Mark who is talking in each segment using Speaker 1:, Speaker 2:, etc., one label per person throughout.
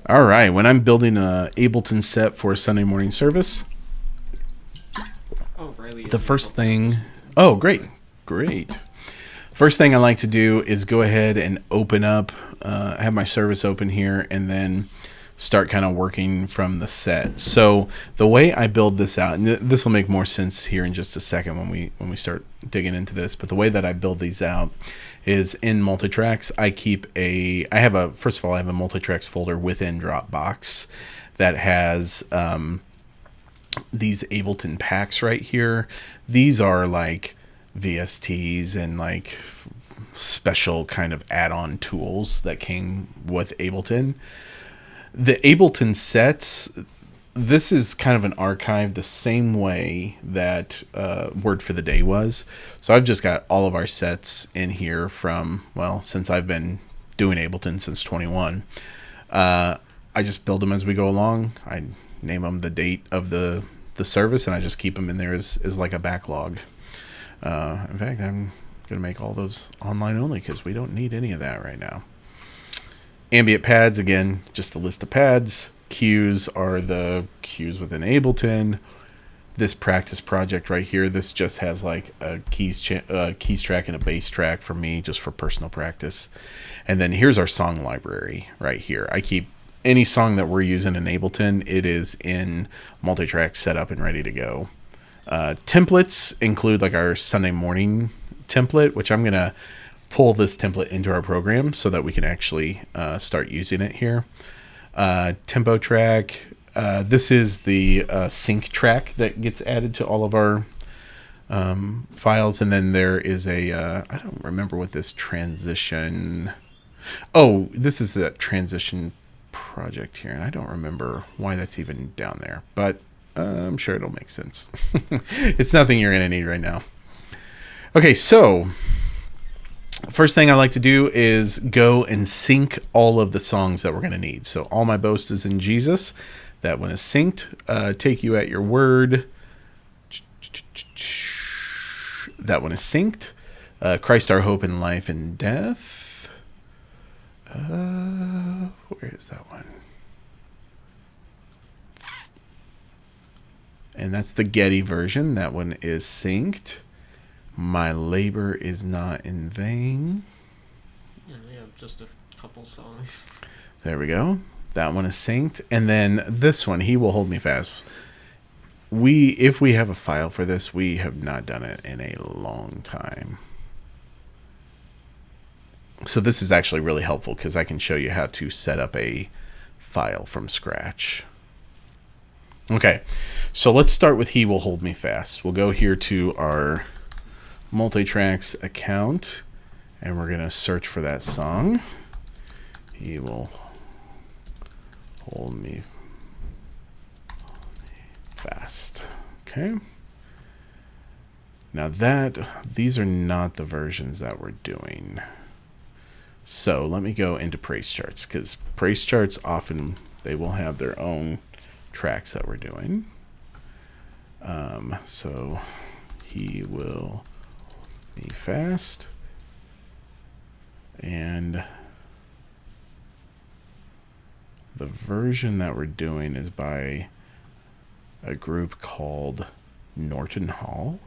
Speaker 1: All right, when I'm building a Ableton set for a Sunday morning service,
Speaker 2: Oh, Riley
Speaker 1: the
Speaker 2: is in
Speaker 1: first
Speaker 2: helping
Speaker 1: thing...
Speaker 2: us.
Speaker 1: Oh, great. Great. First thing I like to do is go ahead and open up, have my service open here, and then start kind of working from the set. So the way I build this out, and this will make more sense here in just a second when we start digging into this, but the way that I build these out is in multitracks. First of all, I have a multitracks folder within Dropbox that has these Ableton packs right here. These are like VSTs and like special kind of add-on tools that came with Ableton. The Ableton sets, this is kind of an archive the same way that Word for the Day was. So I've just got all of our sets in here from, well, since I've been doing Ableton since 21. I just build them as we go along. I name them the date of the service, and I just keep them in there as like a backlog. In fact, I'm going to make all those online only because we don't need any of that right now. Ambient pads, again, just a list of pads. Cues are the cues within Ableton. This practice project right here, this just has like a keys track and a bass track for me, just for personal practice. And then here's our song library right here. I keep any song that we're using in Ableton, it is in multi-track setup and ready to go. Templates include like our Sunday morning template, which I'm going to pull this template into our program so that we can actually start using it here. Tempo track. This is the sync track that gets added to all of our files. And then there is I don't remember what this transition... Oh, this is the transition project here. And I don't remember why that's even down there. But I'm sure it'll make sense. It's nothing you're going to need right now. Okay, so... First thing I like to do is go and sync all of the songs that we're going to need. So All My Boast is in Jesus. That one is synced. Take You at Your Word. That one is synced. Christ Our Hope in Life and Death. Where is that one? And that's the Getty version. That one is synced. My Labor is Not in Vain.
Speaker 2: Yeah, we have just a couple songs.
Speaker 1: There we go. That one is synced. And then this one, He Will Hold Me Fast. If we have a file for this, we have not done it in a long time. So this is actually really helpful because I can show you how to set up a file from scratch. Okay, so let's start with He Will Hold Me Fast. We'll go here to our multi-tracks account and we're going to search for that song. He will hold me fast. Okay. Now these are not the versions that we're doing. So let me go into praise charts because praise charts often they will have their own tracks that we're doing. So He will me fast, and the version that we're doing is by a group called Norton Hall.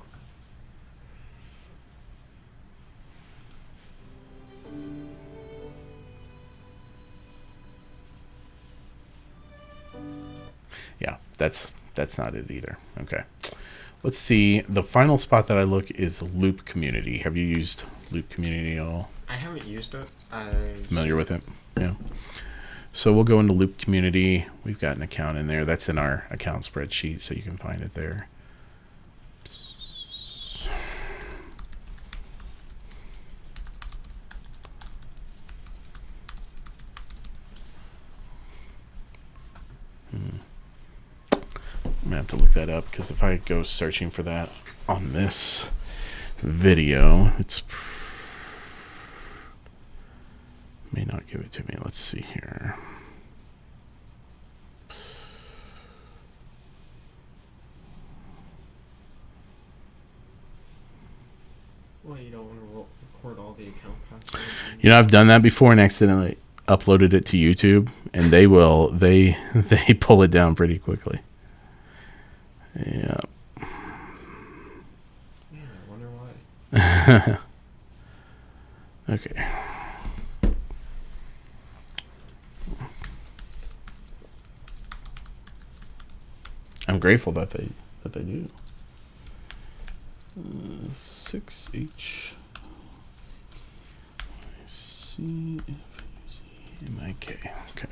Speaker 1: Yeah, that's not it either. Okay. Let's see. The final spot that I look is Loop Community. Have you used Loop Community at all?
Speaker 2: I haven't used it.
Speaker 1: Familiar with it? Yeah. So we'll go into Loop Community. We've got an account in there. That's in our account spreadsheet, so you can find it there. I'm going to have to look that up because if I go searching for that on this video, it's may not give it to me. Let's see here.
Speaker 2: Well, you don't want to record all the account passwords.
Speaker 1: You know, I've done that before and accidentally uploaded it to YouTube, and they they pull it down pretty quickly. Yeah.
Speaker 2: Yeah, I wonder why.
Speaker 1: Okay. I'm grateful that they do. 6 each. C-F-U-Z-M-I-K. Okay.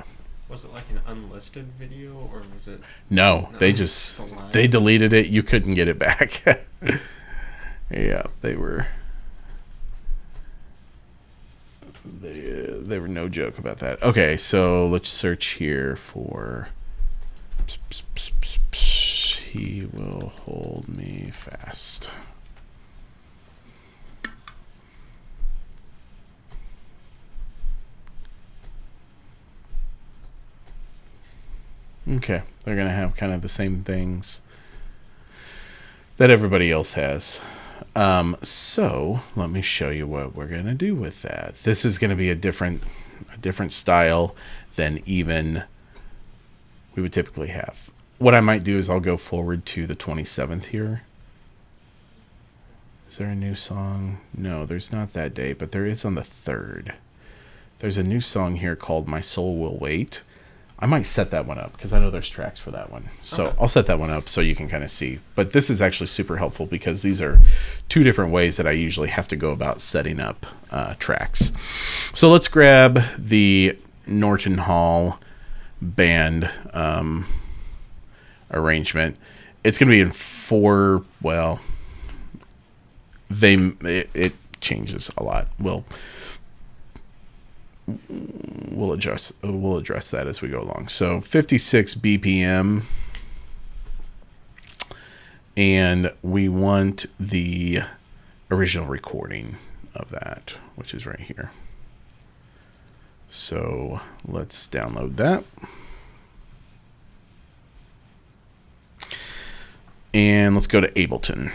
Speaker 2: Was it like an unlisted video, or was it?
Speaker 1: No, they
Speaker 2: just
Speaker 1: they deleted it. You couldn't get it back. Yeah, they were no joke about that. Okay, so let's search here for He Will Hold Me Fast. Okay, they're going to have kind of the same things that everybody else has. So let me show you what we're going to do with that. This is going to be a different style than even we would typically have. What I might do is I'll go forward to the 27th here. Is there a new song? No, there's not that day, but there is on the 3rd. There's a new song here called My Soul Will Wait. I might set that one up because I know there's tracks for that one. So okay. I'll set that one up so you can kind of see. But this is actually super helpful because these are 2 different ways that I usually have to go about setting up tracks. So let's grab the Norton Hall band arrangement. It's going to be in 4, well, it changes a lot. We'll address that as we go along. So 56 BPM, and we want the original recording of that, which is right here. So let's download that. And let's go to Ableton.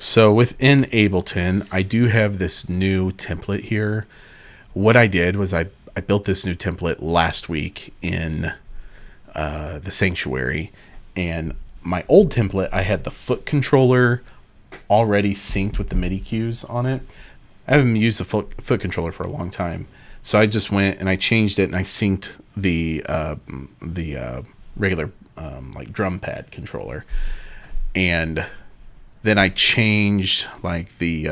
Speaker 1: So within Ableton, I do have this new template here. What I did was I built this new template last week in the Sanctuary, and my old template, I had the foot controller already synced with the MIDI cues on it. I haven't used the foot controller for a long time, so I just went and I changed it and I synced the regular like drum pad controller, and then I changed like the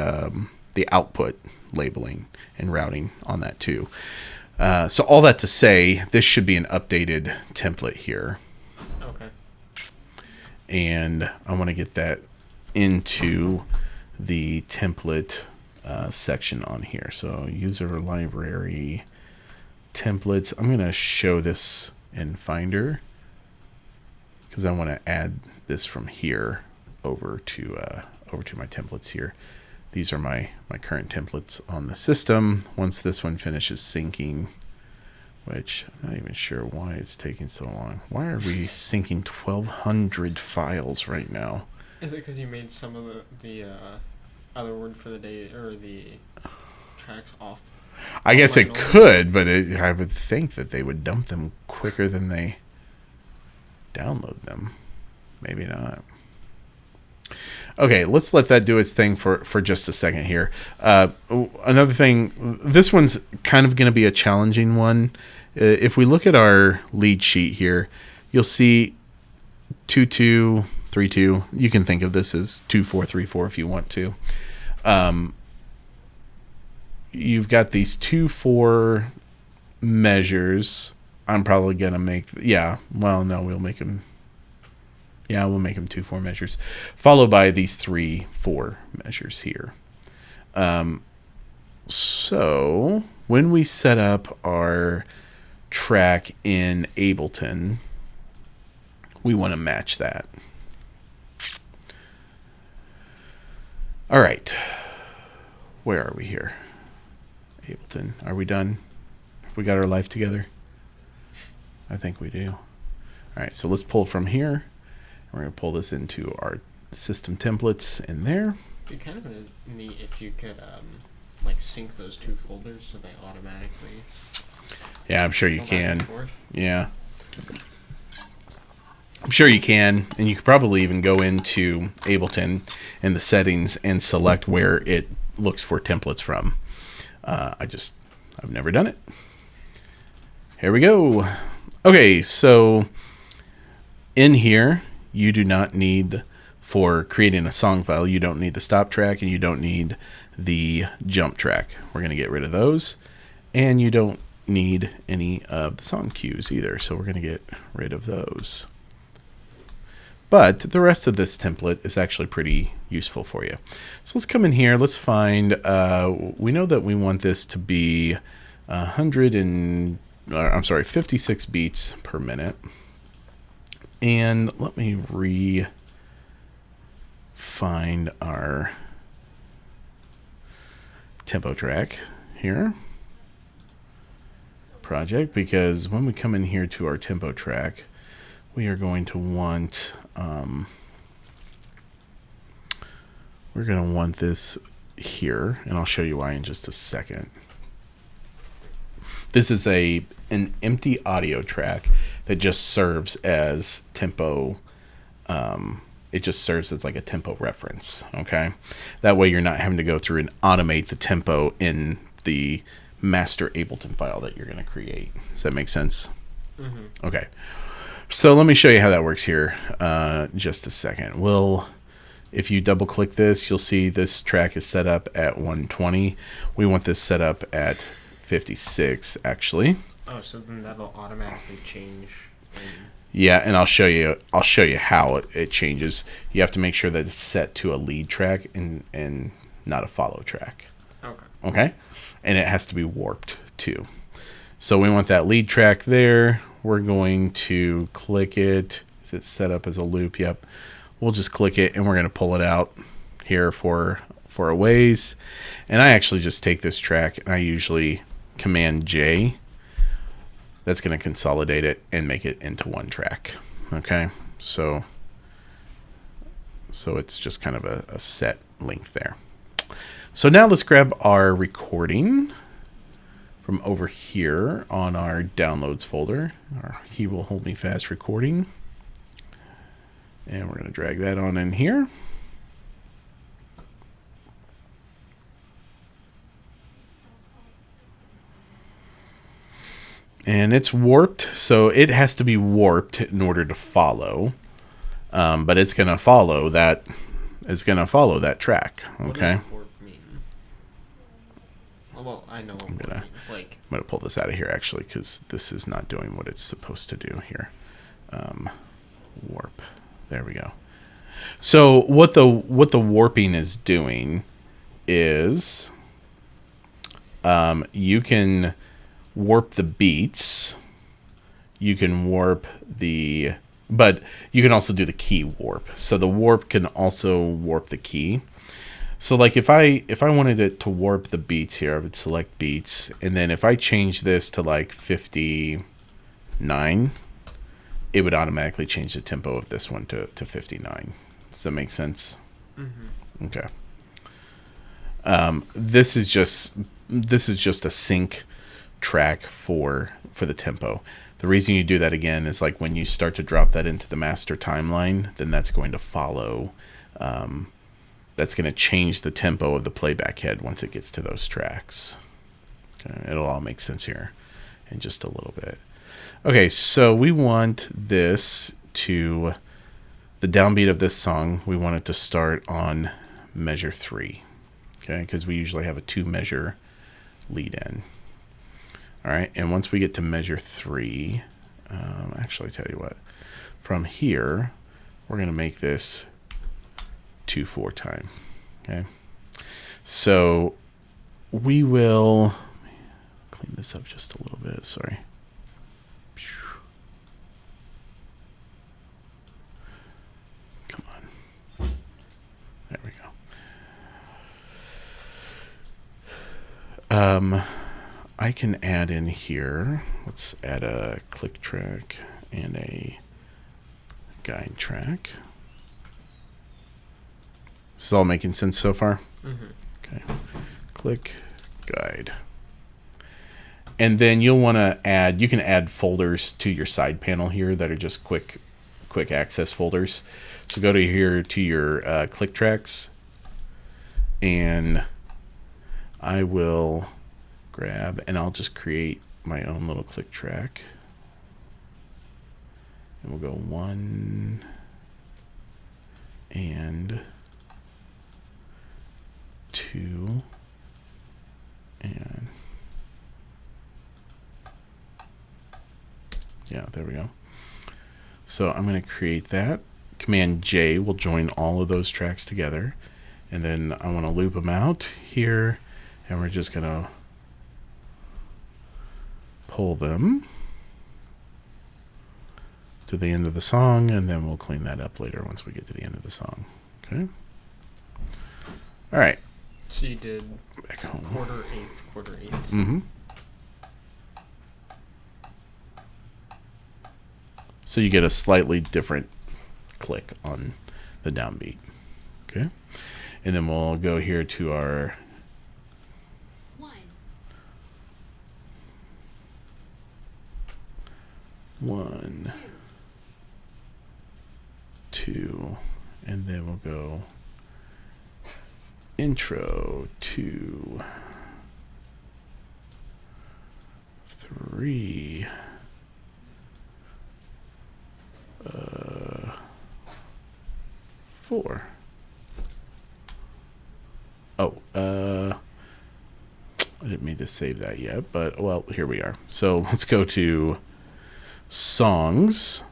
Speaker 1: output labeling and routing on that too. So all that to say, this should be an updated template here.
Speaker 2: Okay.
Speaker 1: And I want to get that into the template section on here. So user library templates. I'm going to show this in Finder because I want to add this from here over to my templates here. These are my current templates on the system. Once this one finishes syncing, which I'm not even sure why it's taking so long. Why are we syncing 1,200 files right now?
Speaker 2: Is it because you made some of the other word for the day or the tracks off?
Speaker 1: I guess it could, but I would think that they would dump them quicker than they download them. Maybe not. Okay, let's let that do its thing for just a second here. Another thing, this one's kind of going to be a challenging one. If we look at our lead sheet here, you'll see 2-2, 3-2. You can think of this as 2-4-3-4 if you want to. You've got these 2-4 measures. I'm probably going to make, we'll make them. Yeah, we'll make them 2-4 measures, followed by these 3-4 measures here. So when we set up our track in Ableton, we want to match that. All right. Where are we here? Ableton. Are we done? We got our life together? I think we do. All right, so let's pull from here. We're going to pull this into our system templates in there.
Speaker 2: It'd be kind of neat if you could like sync those two folders so they automatically.
Speaker 1: Yeah, I'm sure you
Speaker 2: go back and
Speaker 1: can.
Speaker 2: forth.
Speaker 1: Yeah. I'm sure you can, and you could probably even go into Ableton in the settings and select where it looks for templates from. I've never done it. Here we go. Okay, so in here, you do not need, for creating a song file, you don't need the stop track and you don't need the jump track. We're going to get rid of those, and you don't need any of the song cues either, so we're going to get rid of those. But the rest of this template is actually pretty useful for you. So let's come in here. Let's find, we know that we want this to be 56 beats per minute. And let me find our tempo track here. Project, because when we come in here to our tempo track, we are going to want this here, and I'll show you why in just a second. This is an empty audio track that just serves as tempo. It just serves as like a tempo reference. Okay, that way you're not having to go through and automate the tempo in the master Ableton file that you're going to create. Does that make sense? Mm-hmm. Okay. So let me show you how that works here. Just a second. If you double click this, you'll see this track is set up at 120. We want this set up at 56 actually.
Speaker 2: Oh, so then that'll automatically change.
Speaker 1: Yeah, and I'll show you how it changes. You have to make sure that it's set to a lead track and not a follow track. Okay? And it has to be warped too. So we want that lead track there. We're going to click it. Is it set up as a loop? Yep. We'll just click it, and we're going to pull it out here for a ways. And I actually just take this track, and I usually Command J. That's going to consolidate it and make it into one track. Okay. So it's just kind of a set length there. So now let's grab our recording from over here on our downloads folder, our He Will Hold Me Fast recording. And we're going to drag that on in here. And it's warped, so it has to be warped in order to follow. But it's going to follow that. It's going to follow that track. Okay.
Speaker 2: What does warp mean? Well, I know what warp means. Like,
Speaker 1: I'm going to pull this out of here actually, because this is not doing what it's supposed to do here. Warp. There we go. So what the warping is doing is you can warp the beats. You can warp but you can also do the key warp. So the warp can also warp the key. So like if I wanted it to warp the beats here, I would select beats, and then if I change this to like 59, it would automatically change the tempo of this one to 59. Does that make sense? Mm-hmm. Okay. This is just a sync track for the tempo. The reason you do that again is like when you start to drop that into the master timeline, then that's going to follow. That's going to change the tempo of the playback head once it gets to those tracks. Okay, it'll all make sense here in just a little bit. Okay, so we want this to, the downbeat of this song, we want it to start on measure 3. Okay, because we usually have a 2 measure lead in. All right, and once we get to measure 3, actually, I tell you what, from here, we're going to make this 2/4 time. Okay, so we will clean this up just a little bit. Sorry. Come on. There we go. I can add in here. let's add a click track and a guide track. This is all making sense so far? Okay. Click guide. And then you'll want to add, you can add folders to your side panel here that are just quick access folders. So go to here to your click tracks, and I will grab, and I'll just create my own little click track. And we'll go 1 and 2 and yeah, there we go. So I'm going to create that. Command J will join all of those tracks together. And then I want to loop them out here, and we're just going to pull them to the end of the song, and then we'll clean that up later once we get to the end of the song. Okay. All right.
Speaker 2: So you did
Speaker 1: back home.
Speaker 2: quarter eighth.
Speaker 1: Mm-hmm. So you get a slightly different click on the downbeat. Okay. And then we'll go here to our 1, 2, and then we'll go intro 2, 3, 4. I didn't mean to save that yet, but well, here we are. So let's go to songs.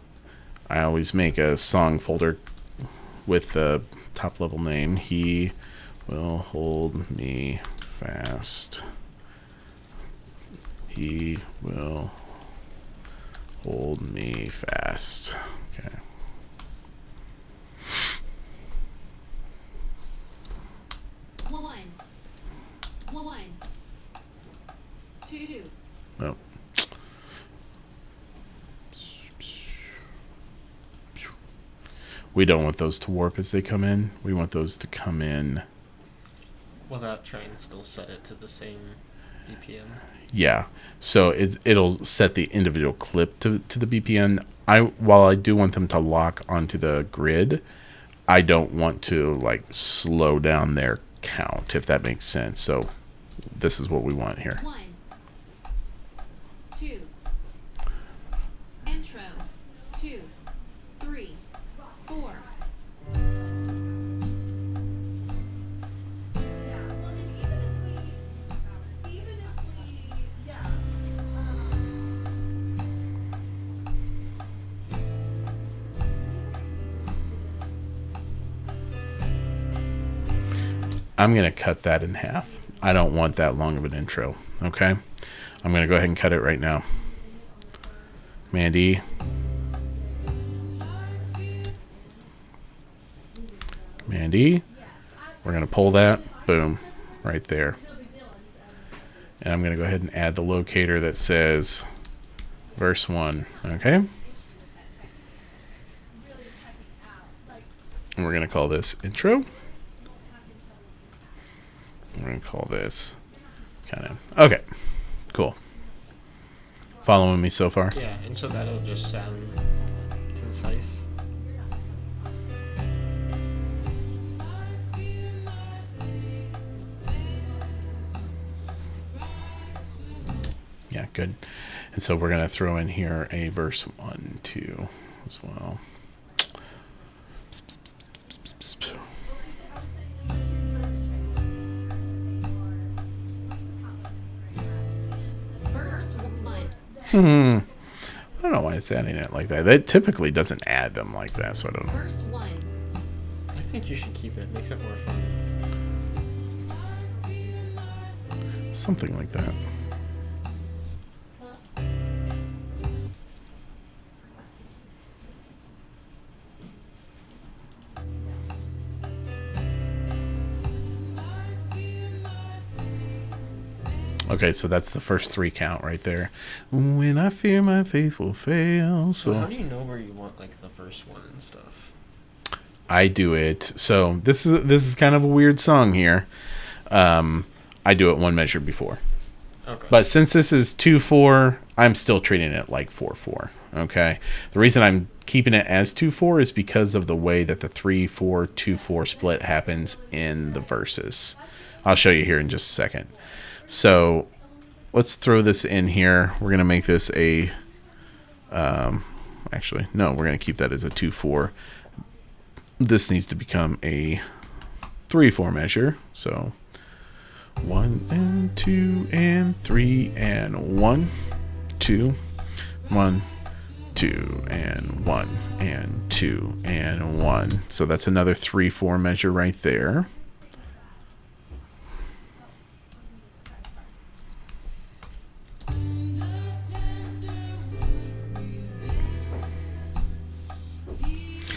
Speaker 1: I always make a song folder with the top level name. He will hold me fast. He will hold me fast. Okay. One, 2. Oh. We don't want those to warp as they come in. We want those to come in.
Speaker 2: Will that try and still set it to the same BPM?
Speaker 1: Yeah. So it'll set the individual clip to the BPM. While I do want them to lock onto the grid, I don't want to like slow down their count, if that makes sense. So this is what we want here.
Speaker 3: 1, 2. Intro 2, 3, 4.
Speaker 1: I'm going to cut that in half. I don't want that long of an intro. Okay. I'm going to go ahead and cut it right now. Mandy. Mandy. We're going to pull that. Boom. Right there. And I'm going to go ahead and add the locator that says verse 1. Okay. And we're going to call this intro. We're going to call this kind of... Okay. Cool. Following me so far?
Speaker 2: Yeah, and so that'll just sound concise.
Speaker 1: Yeah, good. And so we're going to throw in here a verse 1, 2 as well. I don't know why it's adding it like that. That typically doesn't add them like that, so I don't know.
Speaker 3: Verse 1.
Speaker 2: I think you should keep it. Makes it more fun.
Speaker 1: Something like that. Okay, so that's the first 3 count right there. When I fear my faith will fail.
Speaker 2: So
Speaker 1: So
Speaker 2: how do you know where you want like the first one and stuff?
Speaker 1: I do it. So this is kind of a weird song here. I do it 1 measure before.
Speaker 2: Okay.
Speaker 1: But since this is 2/4, I'm still treating it like 4/4. Okay. The reason I'm keeping it as 2/4 is because of the way that the 3/4 2/4 split happens in the verses. I'll show you here in just a second. So let's throw this in here. We're gonna make this a. Actually, no, we're gonna keep that as a 2/4. This needs to become a 3/4 measure. So 1 and 2 and 3 and 1, 2, 1, 2 and 1 and 2 and 1. So that's another 3/4 measure right there.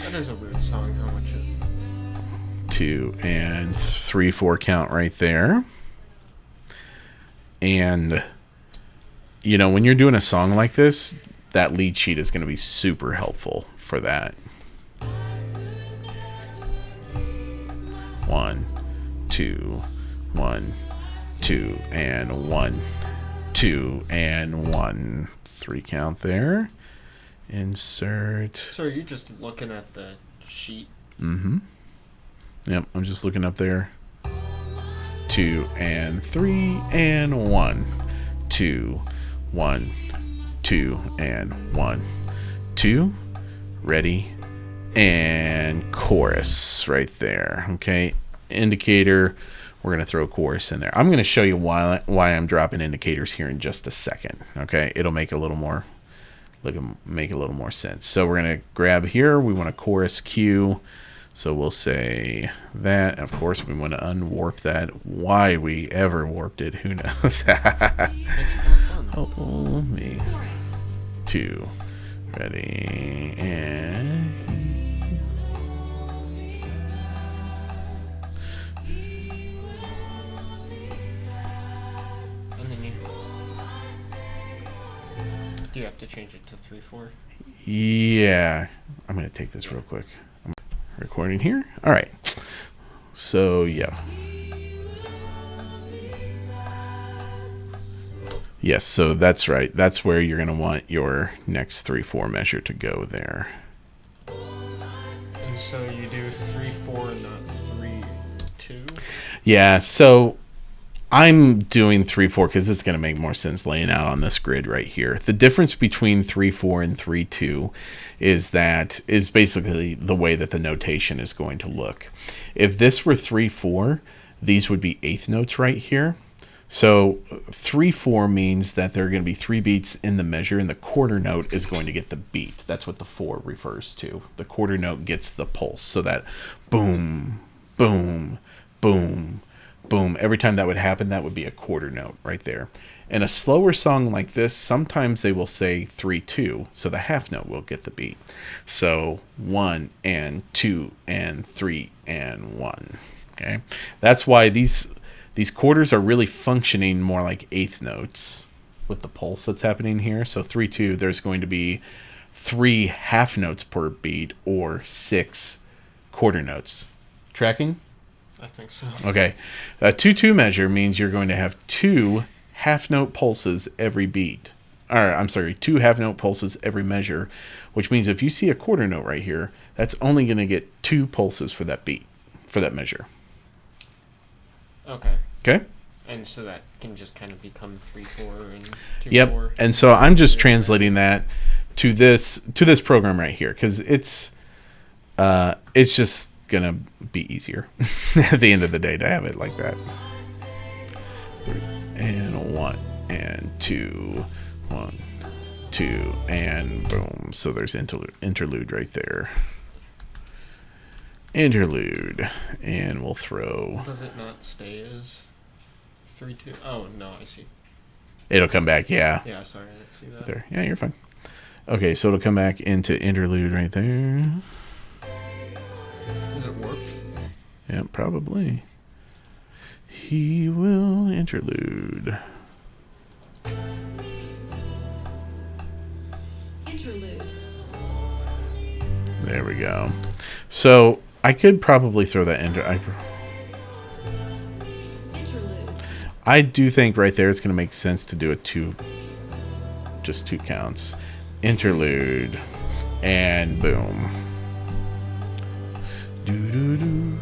Speaker 2: That is a weird song. How much it?
Speaker 1: 2 and 3/4 count right there. And you know, when you're doing a song like this, that lead sheet is going to be super helpful for that. 1, 2, 1, 2 and 1, 2 and 1. 3 count there. Insert.
Speaker 2: So are you just looking at the sheet?
Speaker 1: Mm-hmm. Yep, I'm just looking up there. 2 and 3 and 1, 2, 1, 2 and 1, 2. Ready, and chorus right there. Okay, indicator. We're gonna throw chorus in there. I'm gonna show you why I'm dropping indicators here in just a second. Okay, it'll make a little more sense. So we're gonna grab here. We want a chorus cue. So we'll say that. Of course, we want to unwarp that. Why we ever warped it, who knows?
Speaker 2: Makes it more fun.
Speaker 1: Oh, me.
Speaker 3: Chorus.
Speaker 1: 2. Ready, and...
Speaker 2: And then do you have to change it to 3/4?
Speaker 1: Yeah. I'm going to take this real quick. I'm recording here. All right. So, yeah. Yes, so that's right. That's where you're going to want your next 3/4 measure to go there.
Speaker 2: And so you do 3/4, not 3/2.
Speaker 1: Yeah, so I'm doing 3/4 because it's going to make more sense laying out on this grid right here. The difference between 3/4 and 3/2 is basically the way that the notation is going to look. If this were 3/4, these would be eighth notes right here. So 3/4 means that there are going to be 3 beats in the measure, and the quarter note is going to get the beat. That's what the 4 refers to. The quarter note gets the pulse. So that boom, boom, boom, boom. Every time that would happen, that would be a quarter note right there. In a slower song like this, sometimes they will say 3/2, so the half note will get the beat. So 1 and 2 and 3 and 1. Okay, that's why these quarters are really functioning more like eighth notes with the pulse that's happening here. So 3/2, there's going to be 3 half notes per beat or 6 quarter notes. Tracking?
Speaker 2: I think so.
Speaker 1: Okay. A 2/2 measure means you're going to have 2 half note pulses every beat. Or, I'm sorry, 2 half note pulses every measure, which means if you see a quarter note right here, that's only going to get 2 pulses for that beat, for that measure.
Speaker 2: Okay.
Speaker 1: Okay?
Speaker 2: And so that can just kind of become 3/4 and 2/4.
Speaker 1: Yep. And so I'm just translating that to this program right here, because it's just gonna be easier at the end of the day to have it like that. 3 and 1 and 2, 1, 2 and boom. So there's interlude right there. Interlude, and we'll throw.
Speaker 2: Does it not stay as 3/2? Oh no, I see.
Speaker 1: It'll come back, yeah.
Speaker 2: Yeah, sorry, I didn't see that.
Speaker 1: There, yeah, you're fine. Okay, so it'll come back into interlude right there.
Speaker 2: Is it warped?
Speaker 1: Yeah, probably. He will interlude.
Speaker 3: Interlude.
Speaker 1: There we go. So I could probably throw that into.
Speaker 3: Interlude.
Speaker 1: I do think right there it's going to make sense to do just 2 counts. Interlude, and boom. Do do do.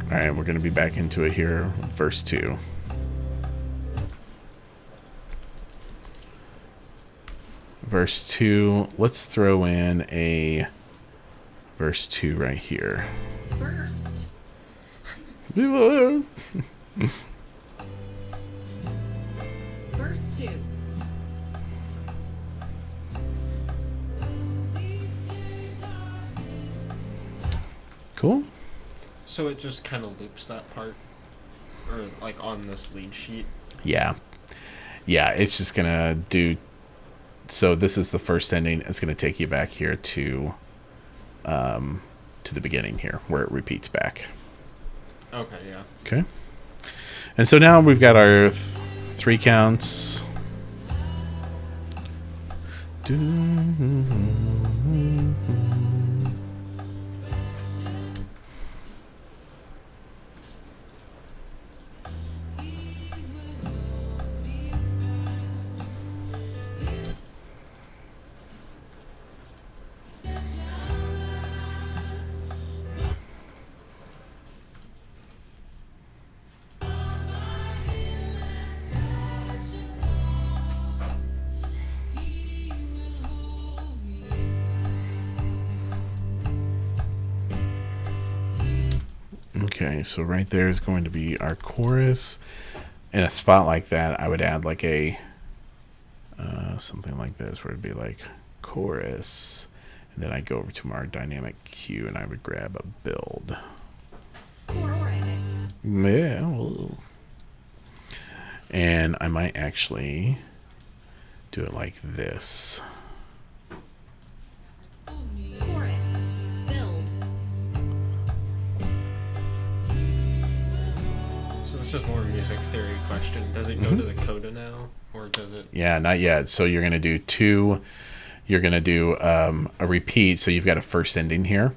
Speaker 1: All right, we're going to be back into it here, verse 2. Verse 2, let's throw in a verse 2 right here.
Speaker 3: First. Verse 2.
Speaker 1: Cool.
Speaker 2: So it just kind of loops that part, or like on this lead sheet.
Speaker 1: Yeah. Yeah, it's just going to do. So this is the first ending. It's going to take you back here to the beginning here, where it repeats back.
Speaker 2: Okay, yeah.
Speaker 1: Okay. And so now we've got our 3 counts. Okay, so right there is going to be our chorus. In a spot like that, I would add like a something like this, where it'd be like chorus, and then I'd go over to our dynamic cue, and I would grab a build.
Speaker 3: Chorus.
Speaker 1: Yeah. Well. And I might actually do it like this.
Speaker 3: Chorus. Build.
Speaker 2: So this is more a music theory question. Does it go to the coda now, or does it?
Speaker 1: Yeah, not yet. So you're going to do 2. You're going to do a repeat. So you've got a first ending here.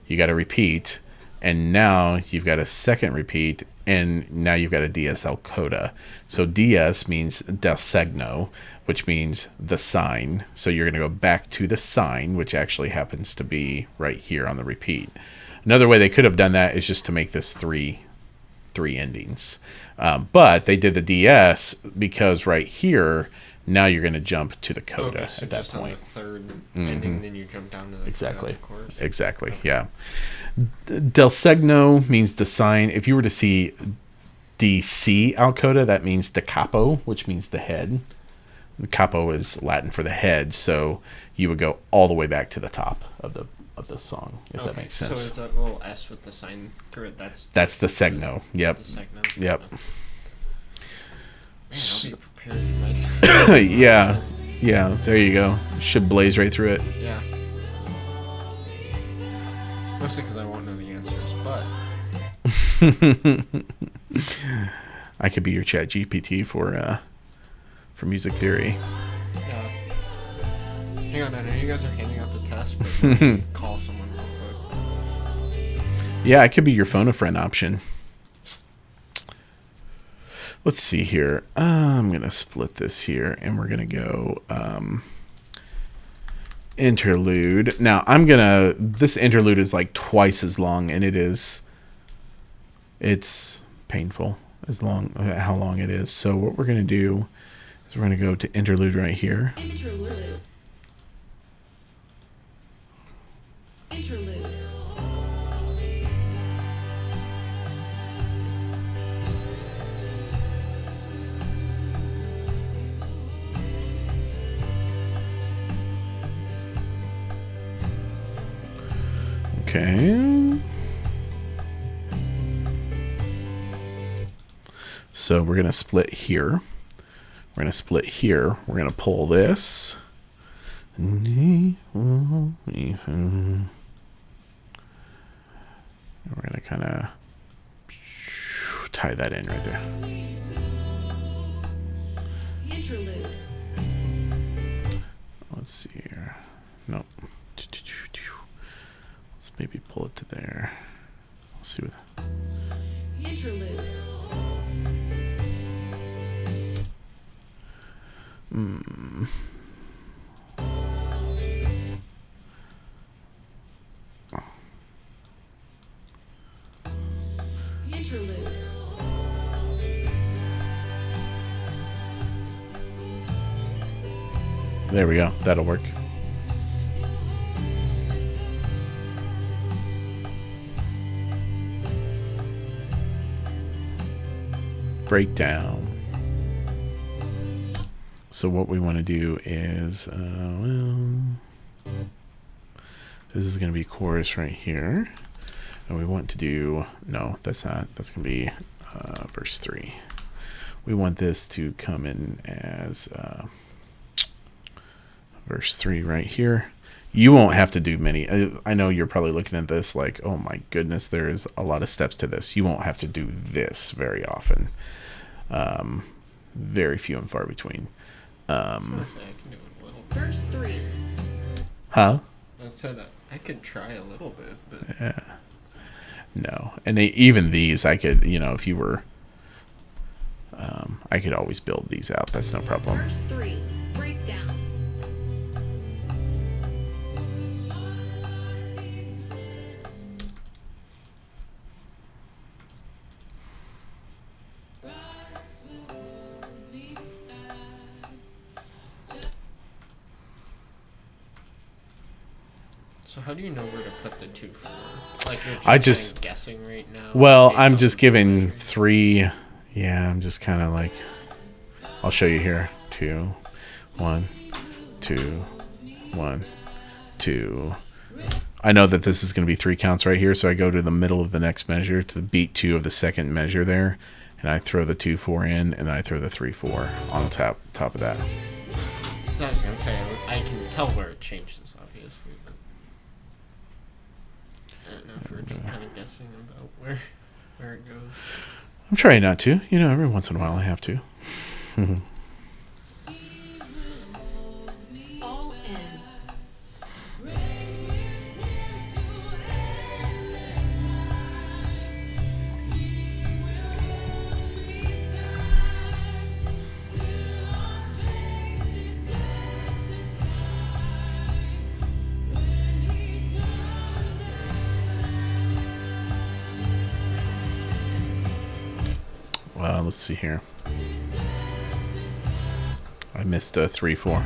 Speaker 1: You got a repeat. And now you've got a second repeat. And now you've got a DSL coda. So DS means del segno, which means the sign. So you're going to go back to the sign, which actually happens to be right here on the repeat. Another way they could have done that is just to make this three endings. But they did the DS because right here, now you're going to jump to the coda
Speaker 2: So
Speaker 1: at that
Speaker 2: just
Speaker 1: point.
Speaker 2: on the third ending, then you jump down to the
Speaker 1: Exactly.
Speaker 2: coda, of course.
Speaker 1: Exactly. Yeah. Del segno means the sign. If you were to see DC al coda, that means da capo, which means the head. The capo is Latin for the head, so you would go all the way back to the top of the song, if that makes sense.
Speaker 2: So is that little S with the sign through it?
Speaker 1: That's the segno. Yep.
Speaker 2: The segno.
Speaker 1: Yep.
Speaker 2: Man, I'll be prepared for myself.
Speaker 1: Yeah. Yeah. There you go. Should blaze right through it.
Speaker 2: Yeah. Mostly because I won't know the answers, but
Speaker 1: I could be your chat GPT for music theory.
Speaker 2: yeah. Hang on, I know you guys are handing out the test, but let me call someone real quick.
Speaker 1: Yeah, I could be your phone a friend option. Let's see here. I'm going to split this here, and we're going to go interlude. Now, this interlude is like twice as long, and it's painful how long it is. So what we're going to do is we're going to go to interlude right here.
Speaker 3: Interlude. Interlude.
Speaker 1: Okay. So we're going to split here. We're going to split here. We're going to pull this. And we're going to kind of tie that in right there.
Speaker 3: Interlude.
Speaker 1: Let's see here. Nope. Let's maybe pull it to there. Let's see what.
Speaker 3: Interlude. Interlude.
Speaker 1: There we go. That'll work. Breakdown. So what we want to do is, this is going to be chorus right here. And we want to do, no, that's not, that's going to be verse 3. We want this to come in as verse 3 right here. You won't have to do many. I know you're probably looking at this like, oh my goodness, there's a lot of steps to this. You won't have to do this very often. Very few and far between.
Speaker 2: I can do it a little bit.
Speaker 3: Verse 3.
Speaker 1: Huh?
Speaker 2: I said I could try a little bit, but
Speaker 1: Yeah. No. And even these, I could, if you were, I could always build these out. That's no problem.
Speaker 3: Verse 3. Breakdown.
Speaker 2: so how do you know where to put the 2/4? Like you're
Speaker 1: I
Speaker 2: just
Speaker 1: just-
Speaker 2: kinda guessing right now.
Speaker 1: Well,
Speaker 2: based
Speaker 1: I'm
Speaker 2: on
Speaker 1: just
Speaker 2: the
Speaker 1: giving
Speaker 2: measure?
Speaker 1: 3. Yeah, I'm just kind of like, I'll show you here. 2, 1, 2, 1, 2. I know that this is going to be 3 counts right here, so I go to the middle of the next measure to the beat 2 of the second measure there, and I throw the 2/4 in, and then I throw the 3/4 on top of that.
Speaker 2: So I was gonna say I can tell where it changes, obviously, but I don't know if we're just kind of guessing about where it goes.
Speaker 1: I'm trying not to. Every once in a while I have to.
Speaker 3: All in.
Speaker 1: Well, let's see here. I missed a 3/4.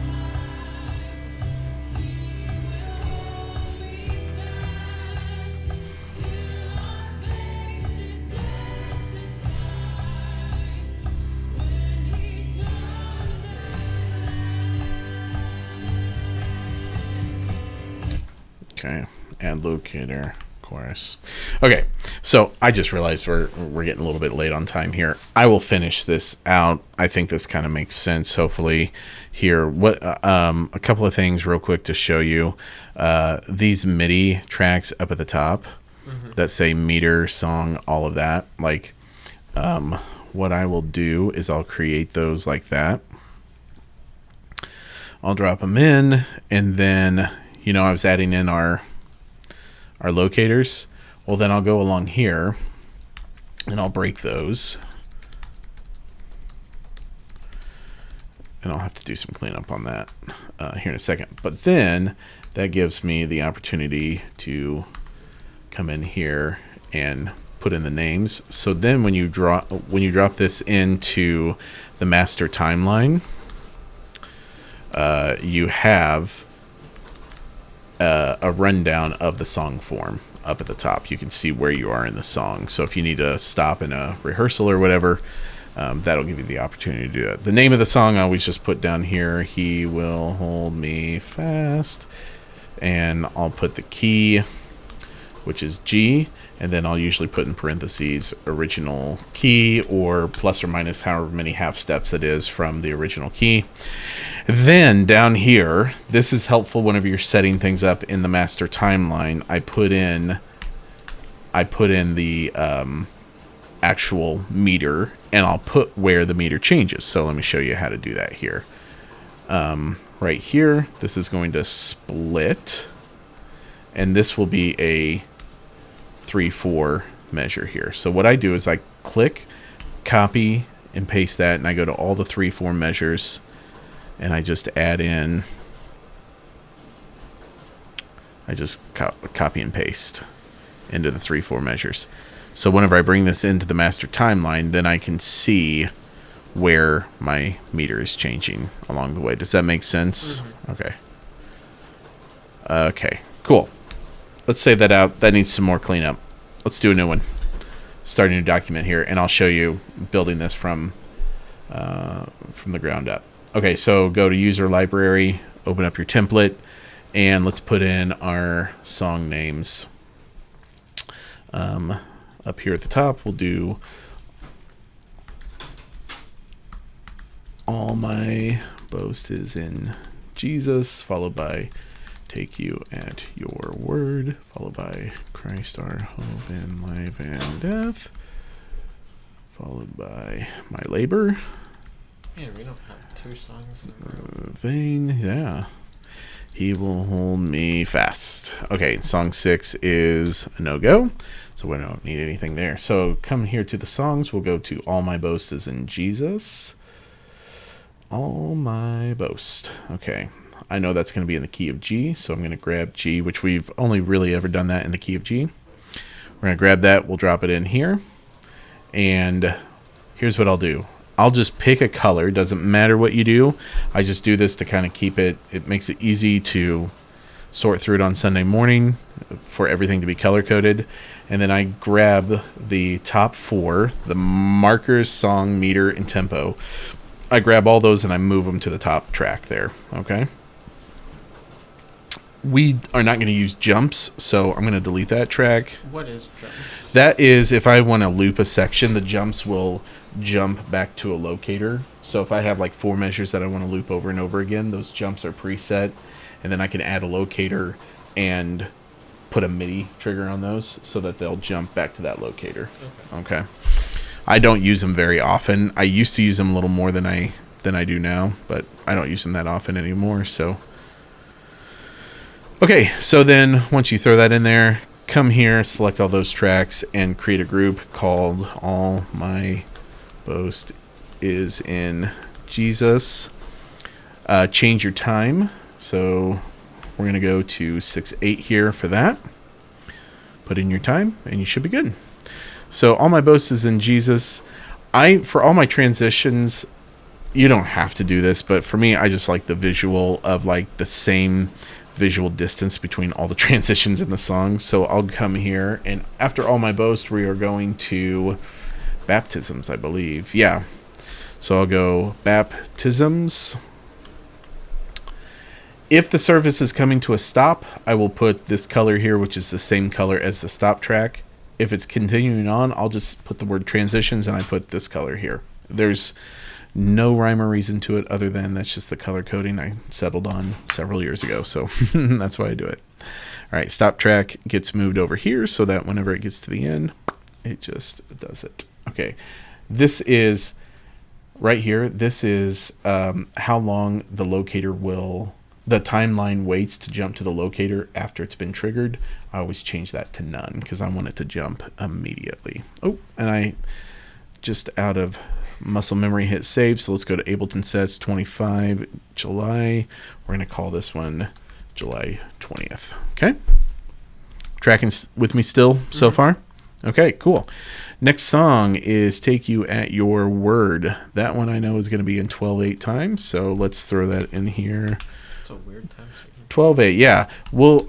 Speaker 1: Okay, and locator chorus. Okay, so I just realized we're getting a little bit late on time here. I will finish this out. I think this kind of makes sense. Hopefully, here. What a couple of things real quick to show you. These MIDI tracks up at the top that say meter, song, all of that. Like, what I will do is I'll create those like that. I'll drop them in, and then I was adding in our locators. Well, then I'll go along here and I'll break those, and I'll have to do some cleanup on that here in a second. But then that gives me the opportunity to come in here and put in the names. So then when you drop this into the master timeline, you have a rundown of the song form up at the top. You can see where you are in the song. So if you need to stop in a rehearsal or whatever, that'll give you the opportunity to do that. The name of the song I always just put down here, He Will Hold Me Fast, and I'll put the key, which is G, and then I'll usually put in parentheses original key, or plus or minus however many half steps it is from the original key. Then down here, this is helpful whenever you're setting things up in the master timeline. I put in I put in the actual meter, and I'll put where the meter changes. So let me show you how to do that here. Right here, this is going to split, and this will be a 3/4 measure here. So what I do is I click, copy, and paste that, and I go to all the 3/4 measures, and I just add in, I just copy and paste into the 3/4 measures. So whenever I bring this into the master timeline, then I can see where my meter is changing along the way. Does that make sense? Mm-hmm. Okay. Okay, cool. Let's save that out. That needs some more cleanup. Let's do a new one. Start a new document here, and I'll show you building this from the ground up. Okay, so go to user library, open up your template, and let's put in our song names. Up here at the top, we'll do All My Boast Is in Jesus, followed by Take You at Your Word, followed by Christ Our Hope in Life and Death, followed by My Labor.
Speaker 2: Yeah, we don't have 2 songs in a row.
Speaker 1: Vain, yeah. He Will Hold Me Fast. Okay, song 6 is a no-go, so we don't need anything there. So come here to the songs. We'll go to All My Boast Is in Jesus. All My Boast. Okay, I know that's going to be in the key of G, so I'm going to grab G, which we've only really ever done that in the key of G. We're going to grab that. We'll drop it in here. And here's what I'll do. I'll just pick a color. Doesn't matter what you do. I just do this to kind of keep it. It makes it easy to sort through it on Sunday morning for everything to be color coded. And then I grab the top 4, the markers, song, meter, and tempo. I grab all those and I move them to the top track there. Okay. We are not going to use jumps, so I'm going to delete that track.
Speaker 2: What is jumps?
Speaker 1: That is, if I want to loop a section, the jumps will jump back to a locator. So if I have like 4 measures that I want to loop over and over again, those jumps are preset, and then I can add a locator and put a MIDI trigger on those so that they'll jump back to that locator. Okay. I don't use them very often. I used to use them a little more than I do now, but I don't use them that often anymore. So okay, so then once you throw that in there, come here, select all those tracks, and create a group called All My Boast Is in Jesus. Change your time. So we're going to go to 6/8 here for that. Put in your time, and you should be good. So All My Boast Is in Jesus. For all my transitions, you don't have to do this, but for me, I just like the visual of like the same visual distance between all the transitions in the song. So I'll come here, and after All My Boast, we are going to baptisms, I believe. Yeah. So I'll go baptisms. If the service is coming to a stop, I will put this color here, which is the same color as the stop track. If it's continuing on, I'll just put the word transitions, and I put this color here. There's no rhyme or reason to it other than that's just the color coding I settled on several years ago, so that's why I do it. All right, stop track gets moved over here so that whenever it gets to the end, it just does it. Okay, this is right here. This is how long the locator the timeline waits to jump to the locator after it's been triggered. I always change that to none because I want it to jump immediately. Oh, and I just out of muscle memory hit save. So let's go to Ableton sets 25 July. We're going to call this one July 20th. Okay. Tracking with me still so far? Okay, cool. Next song is Take You at Your Word. That one I know is going to be in 12/8 time. So let's throw that in here.
Speaker 2: It's a weird time.
Speaker 1: 12/8, yeah.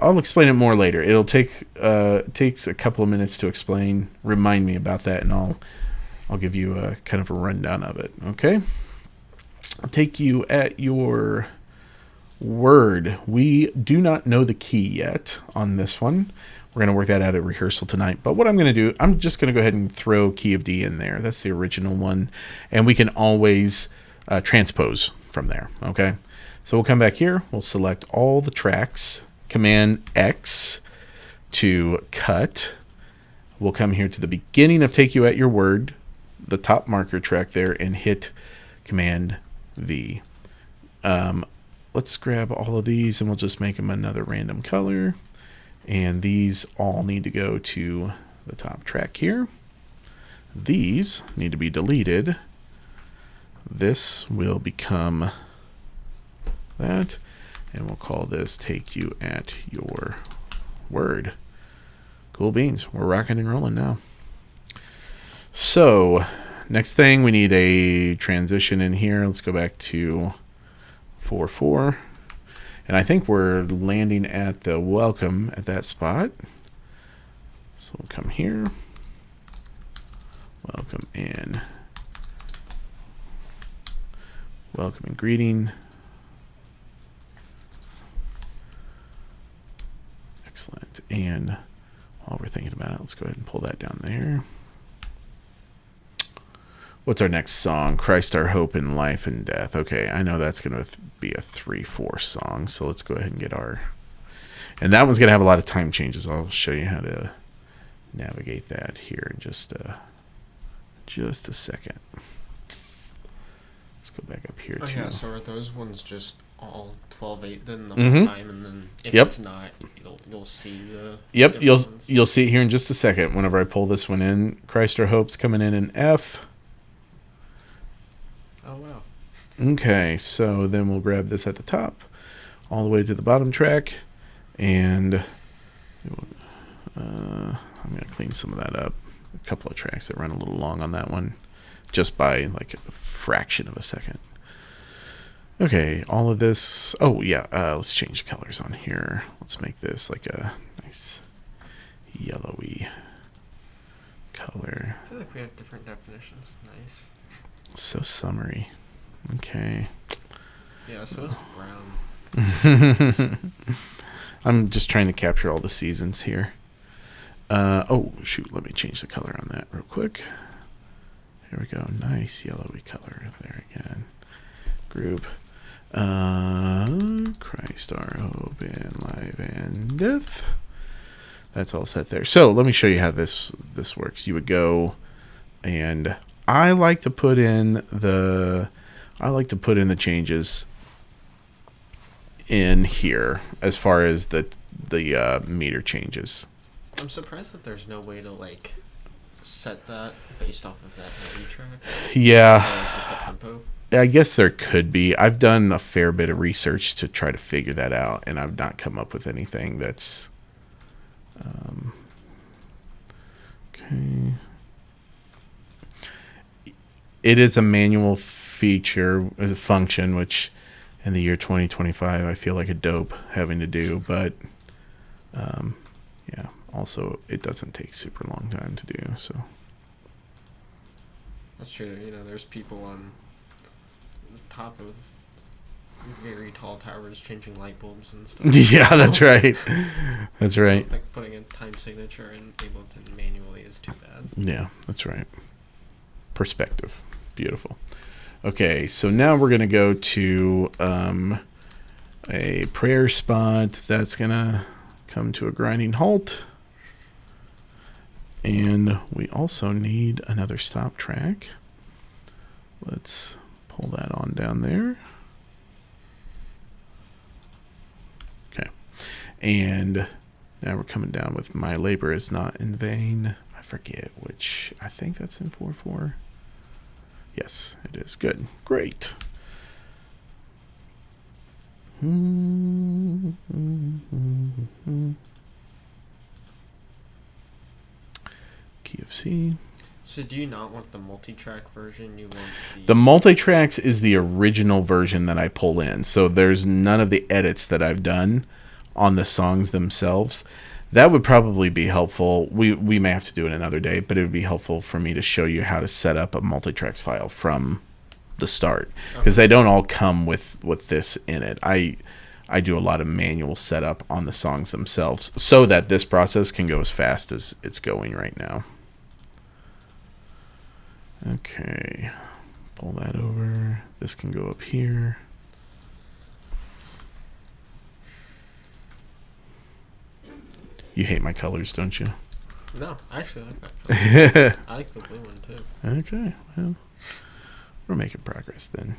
Speaker 1: I'll explain it more later. It'll takes a couple of minutes to explain. Remind me about that, and I'll give you a kind of a rundown of it. Okay. I'll take you at your word. We do not know the key yet on this one. We're going to work that out at rehearsal tonight. But what I'm going to do, I'm just going to go ahead and throw key of D in there. That's the original one. And we can always transpose from there. Okay. So we'll come back here. We'll select all the tracks. Command X to cut. we'll come here to the beginning of Take You at Your Word, the top marker track there, and hit Command V. Let's grab all of these and we'll just make them another random color. And these all need to go to the top track here. These need to be deleted. This will become that. And we'll call this Take You at Your Word. Cool beans. We're rocking and rolling now. So, next thing, we need a transition in here. Let's go back to 4/4. And I think we're landing at the welcome at that spot. So we'll come here. Welcome and greeting. Excellent. And while we're thinking about it, let's go ahead and pull that down there. What's our next song? Christ Our Hope in Life and Death. Okay, I know that's going to be a 3/4 song, so let's go ahead and get our... And that one's going to have a lot of time changes. I'll show you how to navigate that here in just a second. Let's go back up here too.
Speaker 2: Yeah, so are those ones just all 12/8 then the
Speaker 1: Mhm.
Speaker 2: whole time, and then if it's not, you'll see the
Speaker 1: Yep,
Speaker 2: different ones?
Speaker 1: you'll see it here in just a second. Whenever I pull this one in, Christ Our Hope's coming in F.
Speaker 2: Oh wow.
Speaker 1: Okay, so then we'll grab this at the top, all the way to the bottom track, and I'm going to clean some of that up. A couple of tracks that run a little long on that one, just by like a fraction of a second. Okay, all of this. Oh yeah, let's change the colors on here. Let's make this like a nice yellowy color.
Speaker 2: I feel like we have different definitions of nice.
Speaker 1: So summery. Okay.
Speaker 2: Yeah, so it's brown.
Speaker 1: I'm just trying to capture all the seasons here. Oh, shoot. Let me change the color on that real quick. Here we go. Nice yellowy color there again. Group. Christ Our Hope in Life and Death. That's all set there. So let me show you how this works. You would go, and I like to put in the changes in here as far as the meter changes.
Speaker 2: I'm surprised that there's no way to like set that based off of that melody track.
Speaker 1: Yeah,
Speaker 2: With the tempo.
Speaker 1: I guess there could be. I've done a fair bit of research to try to figure that out, and I've not come up with anything that's okay. It is a manual feature, a function, which in the year 2025 I feel like a dope having to do, but yeah, also it doesn't take super long time to do. So
Speaker 2: That's true. You know, there's people on the top of very tall towers changing light bulbs and stuff.
Speaker 1: yeah, that's right. That's right.
Speaker 2: Like putting a time signature in Ableton manually is too bad.
Speaker 1: Yeah, that's right. Perspective. Beautiful. Okay, so now we're going to go to a prayer spot that's going to come to a grinding halt. And we also need another stop track. Let's pull that on down there. Okay. And now we're coming down with My Labor Is Not in Vain. I forget which. I think that's in 4/4. Yes, it is. Good. Great. Key of C.
Speaker 2: So do you not want the multi-track version? You want
Speaker 1: The multi-tracks is the original version that I pull in. So there's none of the edits that I've done on the songs themselves. That would probably be helpful. We may have to do it another day, but it would be helpful for me to show you how to set up a multi-tracks file from the start, because they don't all come with this in it. I do a lot of manual setup on the songs themselves so that this process can go as fast as it's going right now. Okay, pull that over. This can go up here. You hate my colors, don't you?
Speaker 2: No, I actually like that. I like the blue one too.
Speaker 1: Okay, well, we're making progress then.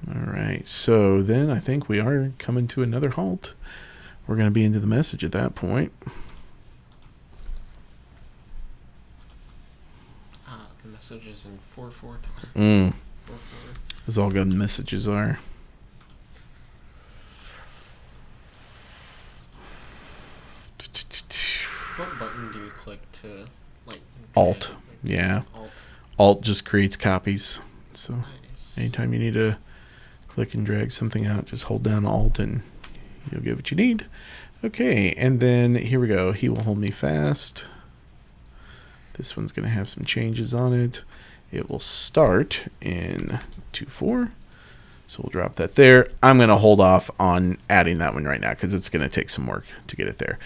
Speaker 1: All right, so then I think we are coming to another halt. We're going to be into the message at that point.
Speaker 2: The message is in 4/4. 4/4.
Speaker 1: As all good messages are.
Speaker 2: What button do you click to, like...
Speaker 1: Alt. Yeah. Alt just creates copies. So
Speaker 2: Nice.
Speaker 1: anytime you need to click and drag something out, just hold down Alt and you'll get what you need. Okay, and then here we go. He will hold me fast. This one's going to have some changes on it. It will start in 2/4. So we'll drop that there. I'm going to hold off on adding that one right now because it's going to take some work to get it there.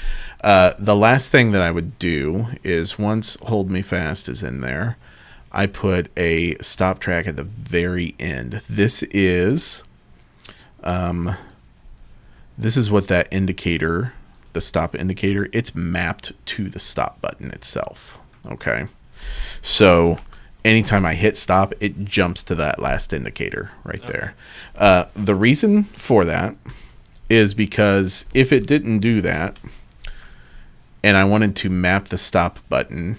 Speaker 1: The last thing that I would do is once Hold Me Fast is in there, I put a stop track at the very end. This is what that indicator, the stop indicator, it's mapped to the stop button itself. Okay. So anytime I hit stop, it jumps to that last indicator right there. The reason for that is because if it didn't do that and I wanted to map the stop button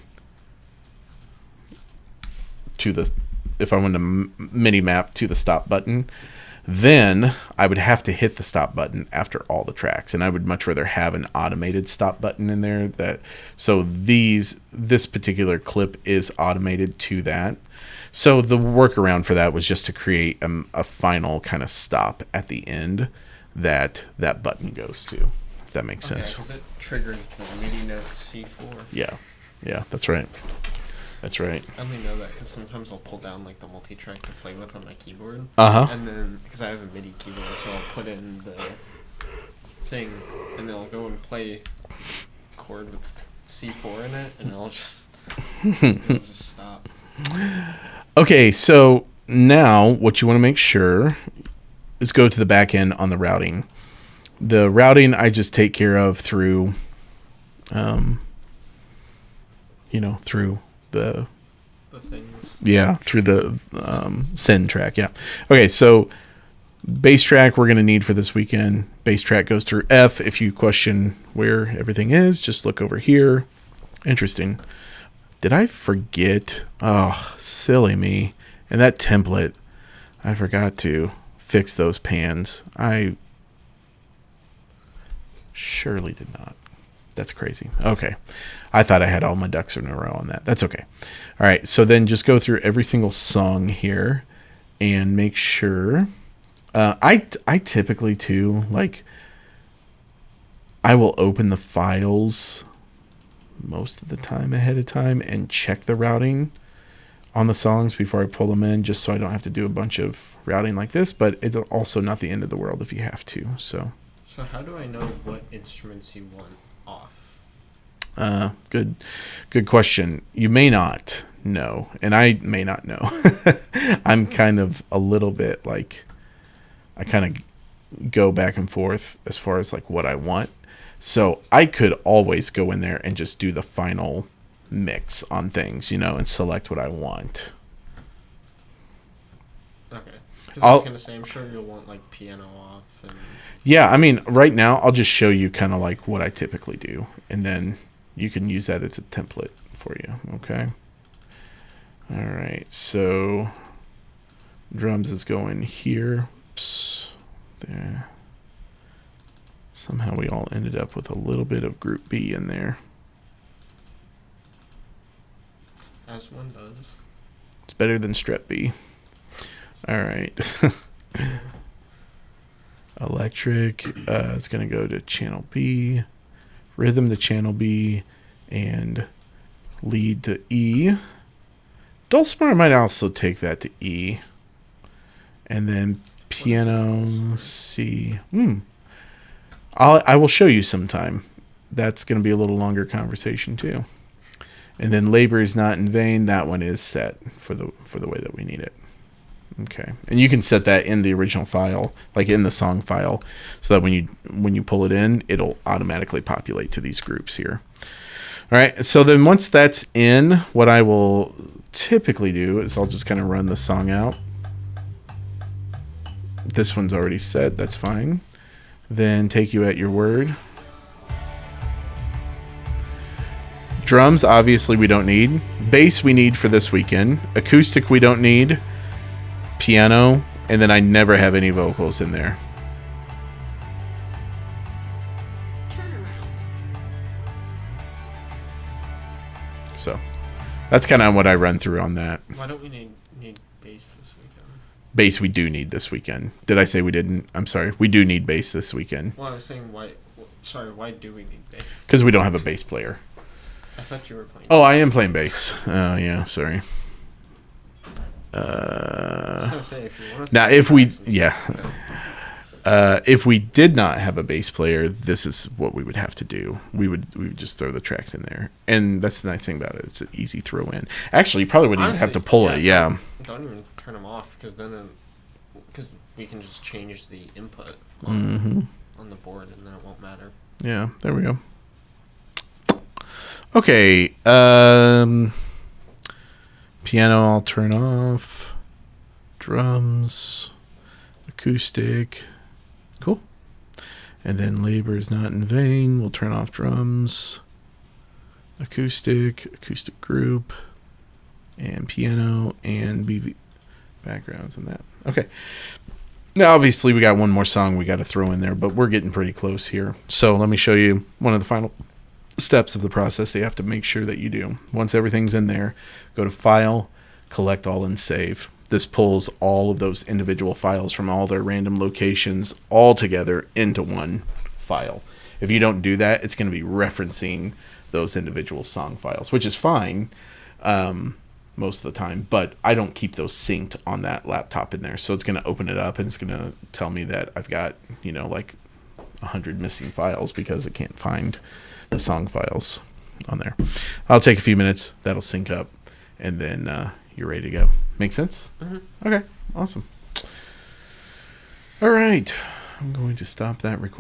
Speaker 1: to the, if I wanted to mini map to the stop button, then I would have to hit the stop button after all the tracks, and I would much rather have an automated stop button in there. So this particular clip is automated to that. So the workaround for that was just to create a final kind of stop at the end that button goes to. If that makes sense.
Speaker 2: Because it triggers the MIDI note C4.
Speaker 1: Yeah, that's right. That's right.
Speaker 2: I only know that because sometimes I'll pull down like the multi-track to play with on my keyboard. And then, because I have a MIDI keyboard, so I'll put in the thing, and then I'll go and play chord with C4 in it, and it'll just stop.
Speaker 1: Okay, so now what you want to make sure is go to the back end on the routing. The routing I just take care of through, through the
Speaker 2: things.
Speaker 1: Yeah, through the send track. Yeah. Okay, so bass track we're going to need for this weekend. Bass track goes through F. If you question where everything is, just look over here. Interesting. Did I forget? Oh, silly me. And that template, I forgot to fix those pans. I surely did not. That's crazy. Okay. I thought I had all my ducks in a row on that. That's okay. All right. So then just go through every single song here and make sure. I typically too, like, I will open the files most of the time ahead of time and check the routing on the songs before I pull them in, just so I don't have to do a bunch of routing like this. But it's also not the end of the world if you have to. So
Speaker 2: how do I know what instruments you want off?
Speaker 1: Good question. You may not know, and I may not know. I'm kind of a little bit like, I kind of go back and forth as far as like what I want. So I could always go in there and just do the final mix on things, and select what I want.
Speaker 2: Okay. Because I was going to say, I'm sure you'll want like piano off.
Speaker 1: Yeah, I mean, right now I'll just show you kind of like what I typically do, and then you can use that as a template for you. Okay. All right. So drums is going here. Oops. There. Somehow we all ended up with a little bit of group B in there.
Speaker 2: As one does.
Speaker 1: It's better than strep B. All right. Electric, it's going to go to channel B, rhythm to channel B, and lead to E. Dulcimer might also take that to E. And then piano C. I will show you sometime. That's going to be a little longer conversation too. And then labor is not in vain. That one is set for the way that we need it. Okay, and you can set that in the original file, like in the song file, so that when you pull it in, it'll automatically populate to these groups here. All right. So then once that's in, what I will typically do is I'll just kind of run the song out. This one's already set. That's fine. Then take you at your word. Drums, obviously, we don't need. Bass, we need for this weekend. Acoustic, we don't need. Piano, and then I never have any vocals in there. So that's kind of what I run through on that.
Speaker 2: Why don't we need bass this weekend?
Speaker 1: Bass, we do need this weekend. Did I say we didn't? I'm sorry. We do need bass this weekend.
Speaker 2: Well, I was saying why. Sorry, why do we need bass?
Speaker 1: Because we don't have a bass player.
Speaker 2: I thought you were playing.
Speaker 1: Oh, I am playing bass. Oh, yeah. Sorry.
Speaker 2: I was gonna say, if you want us
Speaker 1: Now,
Speaker 2: to
Speaker 1: if we,
Speaker 2: practice and
Speaker 1: yeah,
Speaker 2: stuff,
Speaker 1: if we did not have a bass player, this is what we would have to do. We would just throw the tracks in there, and that's the nice thing about it. It's an easy throw in. Actually, you probably wouldn't even have to pull it. Yeah.
Speaker 2: Don't even turn them off because we can just change the input on the board, and then it won't matter.
Speaker 1: Yeah. There we go. Okay. Piano, I'll turn off. Drums, acoustic. Cool. And then labor is not in vain. We'll turn off drums, acoustic group, and piano, and BV backgrounds and that. Okay. Now, obviously, we got one more song we got to throw in there, but we're getting pretty close here. So let me show you one of the final steps of the process that you have to make sure that you do. Once everything's in there, go to File, Collect All, and Save. This pulls all of those individual files from all their random locations all together into one file. If you don't do that, it's going to be referencing those individual song files, which is fine most of the time, but I don't keep those synced on that laptop in there. So it's going to open it up and it's going to tell me that I've got, like 100 missing files because it can't find the song files on there. I'll take a few minutes. That'll sync up, and then you're ready to go. Make sense?
Speaker 2: Mm-hmm.
Speaker 1: Okay, awesome. All right, I'm going to stop that recording.